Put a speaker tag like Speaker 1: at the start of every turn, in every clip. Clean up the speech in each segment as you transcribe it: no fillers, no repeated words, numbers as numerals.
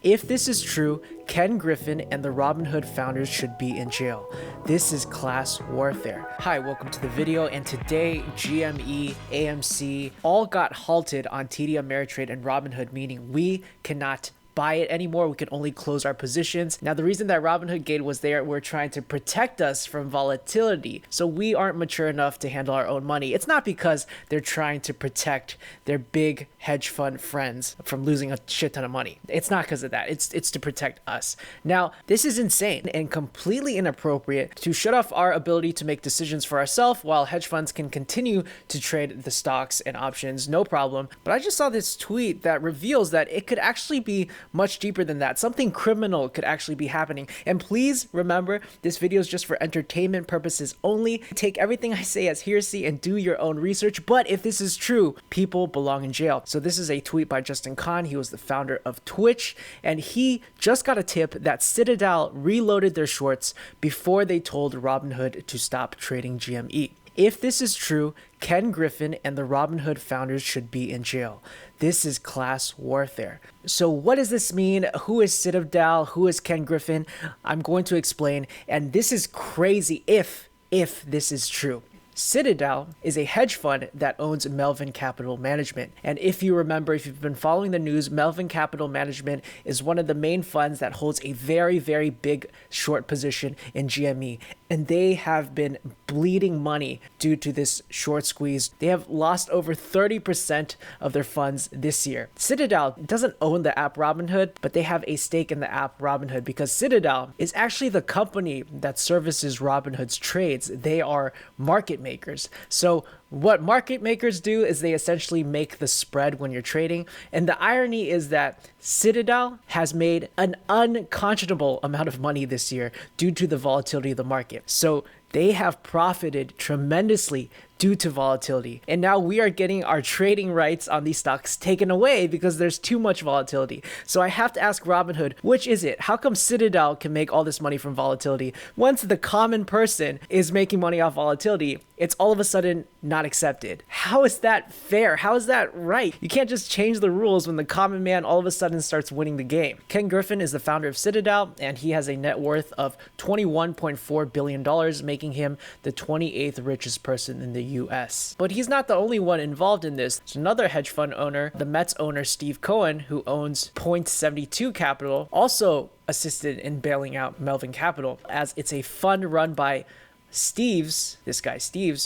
Speaker 1: If this is true, Ken Griffin and the Robinhood founders should be in jail. This is class warfare. Hi, welcome to the video, and today GME, AMC all got halted on TD Ameritrade and Robinhood, meaning we cannot buy it anymore. We can only close our positions. Now, the reason that Robinhood Gate was there, we're trying to protect us from volatility. So we aren't mature enough to handle our own money. It's not because they're trying to protect their big hedge fund friends from losing a shit ton of money. It's not because of that. It's to protect us. Now, this is insane and completely inappropriate to shut off our ability to make decisions for ourselves while hedge funds can continue to trade the stocks and options, no problem. But I just saw this tweet that reveals that it could actually be much deeper than that. Something criminal could actually be happening. And please remember, this video is just for entertainment purposes only. Take everything I say as hearsay and do your own research. But if this is true, people belong in jail. So this is a tweet by Justin Kan. He was the founder of Twitch, and he just got a tip that Citadel reloaded their shorts before they told Robinhood to stop trading GME. If this is true, Ken Griffin and the Robinhood founders should be in jail. This is class warfare. So what does this mean? Who is Citadel? Who is Ken Griffin? I'm going to explain, and this is crazy if this is true. Citadel is a hedge fund that owns Melvin Capital Management. And if you remember, if you've been following the news, Melvin Capital Management is one of the main funds that holds a very, very big short position in GME. And they have been bleeding money due to this short squeeze. They have lost over 30% of their funds this year. Citadel doesn't own the app Robinhood, but they have a stake in the app Robinhood because Citadel is actually the company that services Robinhood's trades. They are market makers. So what market makers do is they essentially make the spread when you're trading. And the irony is that Citadel has made an unconscionable amount of money this year due to the volatility of the market. So they have profited tremendously due to volatility. And now we are getting our trading rights on these stocks taken away because there's too much volatility. So I have to ask Robinhood, which is it? How come Citadel can make all this money from volatility? Once the common person is making money off volatility, it's all of a sudden not accepted. How is that fair? How is that right? You can't just change the rules when the common man all of a sudden starts winning the game. Ken Griffin is the founder of Citadel, and he has a net worth of $21.4 billion, making him the 28th richest person in the US. But he's not the only one involved in this. There's another hedge fund owner, the Mets owner Steve Cohen, who owns Point72 Capital, also assisted in bailing out Melvin Capital, as it's a fund run by Steve's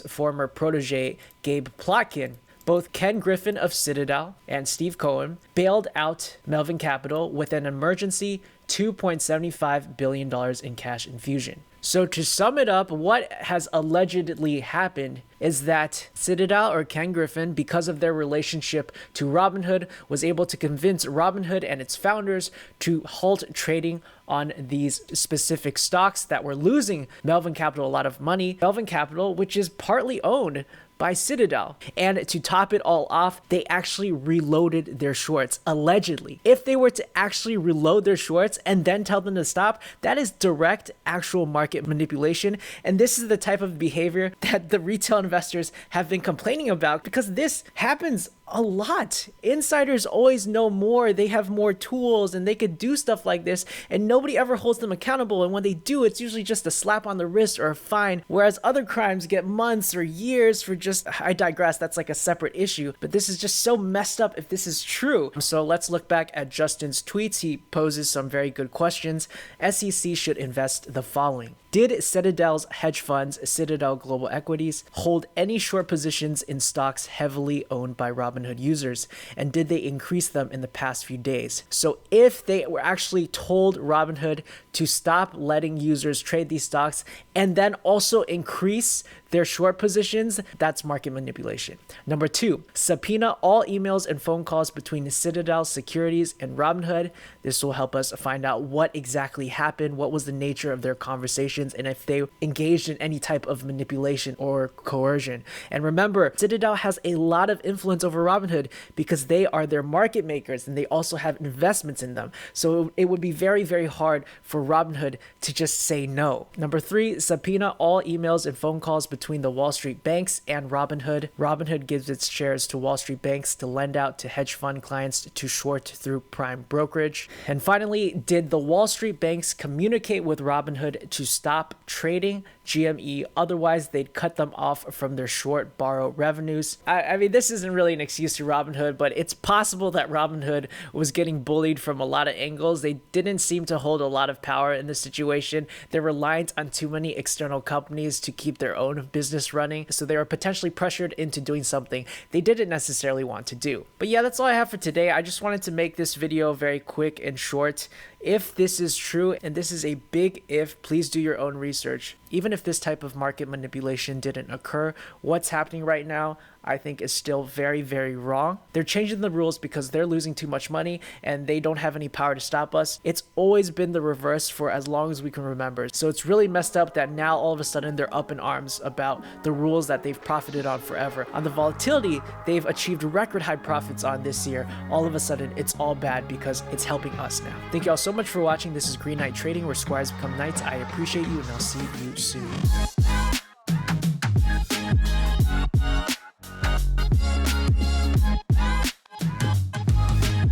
Speaker 1: former protege, Gabe Plotkin. Both Ken Griffin of Citadel and Steve Cohen bailed out Melvin Capital with an emergency $2.75 billion in cash infusion. So to sum it up, what has allegedly happened is that Citadel or Ken Griffin, because of their relationship to Robinhood, was able to convince Robinhood and its founders to halt trading on these specific stocks that were losing Melvin Capital a lot of money. Melvin Capital, which is partly owned by Citadel. And to top it all off, they actually reloaded their shorts, allegedly. If they were to actually reload their shorts and then tell them to stop, that is direct actual market manipulation. And this is the type of behavior that the retail investors have been complaining about, because this happens a lot. Insiders always know more. They have more tools and they could do stuff like this, and nobody ever holds them accountable. And when they do, it's usually just a slap on the wrist or a fine, whereas other crimes get months or years for just, I digress, that's like a separate issue. But this is just so messed up if this is true. So let's look back at Justin's tweets. He poses some very good questions. SEC should invest the following. Did Citadel's hedge funds, Citadel Global Equities, hold any short positions in stocks heavily owned by Robinhood users? And did they increase them in the past few days? So if they were actually told Robinhood to stop letting users trade these stocks and then also increase their short positions, that's market manipulation. Number 2, subpoena all emails and phone calls between Citadel Securities and Robinhood. This will help us find out what exactly happened, what was the nature of their conversation, accusations and if they engaged in any type of manipulation or coercion. And remember, Citadel has a lot of influence over Robinhood because they are their market makers and they also have investments in them. So it would be very, very hard for Robinhood to just say no. Number 3, subpoena all emails and phone calls between the Wall Street banks and Robinhood. Robinhood gives its shares to Wall Street banks to lend out to hedge fund clients to short through prime brokerage. And finally, did the Wall Street banks communicate with Robinhood to stop trading GME? Otherwise, they'd cut them off from their short borrow revenues. I mean, this isn't really an excuse to Robinhood, but it's possible that Robinhood was getting bullied from a lot of angles. They didn't seem to hold a lot of power in this situation. They're reliant on too many external companies to keep their own business running, so they were potentially pressured into doing something they didn't necessarily want to do. But yeah, that's all I have for today. I just wanted to make this video very quick and short. If this is true, and this is a big if, please do your own research. Even if this type of market manipulation didn't occur, what's happening right now, I think is still very, very wrong. They're changing the rules because they're losing too much money and they don't have any power to stop us. It's always been the reverse for as long as we can remember. So it's really messed up that now all of a sudden they're up in arms about the rules that they've profited on forever. On the volatility they've achieved record high profits on this year, all of a sudden it's all bad because it's helping us now. Thank you all so much for watching. This is Green Knight Trading, where Squires become knights. I appreciate you and I'll see you soon.